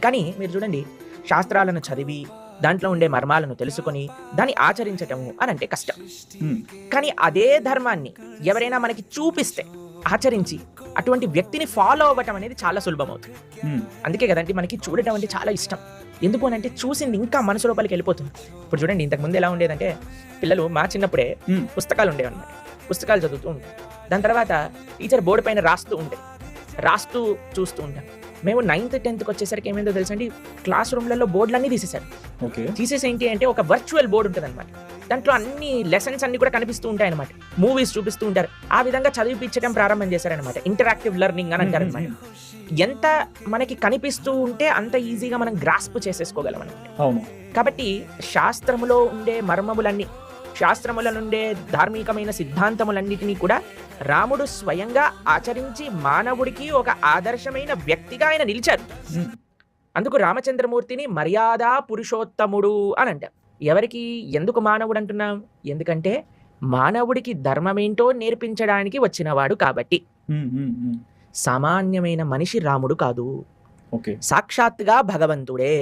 కానీ మీరు చూడండి, శాస్త్రాలను చదివి దాంట్లో ఉండే మర్మాలను తెలుసుకొని దాన్ని ఆచరించటము అని అంటే కష్టం. కానీ అదే ధర్మాన్ని ఎవరైనా మనకి చూపిస్తే ఆచరించి అటువంటి వ్యక్తిని ఫాలో అవ్వటం అనేది చాలా సులభం అవుతుంది. అందుకే కదండి మనకి చూడటం అంటే చాలా ఇష్టం. ఎందుకు అని అంటే చూసింది ఇంకా మనసు లోపలికి వెళ్ళిపోతుంది. ఇప్పుడు చూడండి, ఇంతకుముందు ఎలా ఉండేదంటే పిల్లలు మా చిన్నప్పుడే పుస్తకాలు ఉండేవన్నమాట. పుస్తకాలు చదువుతూ ఉంటాం. దాని తర్వాత టీచర్ బోర్డు పైన రాస్తూ చూస్తూ ఉంటాం. మేము 9th 10th వచ్చేసరికి ఏమైందో తెలుసండి, క్లాస్ రూమ్లలో బోర్డులన్నీ తీసేశారు. తీసేసి ఏంటి అంటే ఒక వర్చువల్ బోర్డు ఉంటుంది అనమాట. దాంట్లో అన్ని లెసన్స్ అన్ని కూడా కనిపిస్తూ ఉంటాయి అనమాట. మూవీస్ చూపిస్తూ ఉంటారు. ఆ విధంగా చదివిపించడం ప్రారంభం చేశారనమాట. ఇంటరాక్టివ్ లెర్నింగ్ అని అంటారు అనమాట. ఎంత మనకి కనిపిస్తూ ఉంటే అంత ఈజీగా మనం గ్రాస్ప్ చేసేసుకోగలం అనమాట. కాబట్టి శాస్త్రములో ఉండే మర్మములన్నీ, శాస్త్రముల నుండే ధార్మికమైన సిద్ధాంతములన్నిటినీ కూడా రాముడు స్వయంగా ఆచరించి మానవుడికి ఒక ఆదర్శమైన వ్యక్తిగా ఆయన నిలిచారు. అందుకు రామచంద్రమూర్తిని మర్యాదా పురుషోత్తముడు అని అంటారు. ఎవరికి, ఎందుకు మానవుడు అంటున్నాం? ఎందుకంటే మానవుడికి ధర్మమేంటో నేర్పించడానికి వచ్చినవాడు కాబట్టి. సామాన్యమైన మనిషి రాముడు కాదు, సాక్షాత్తుగా భగవంతుడే.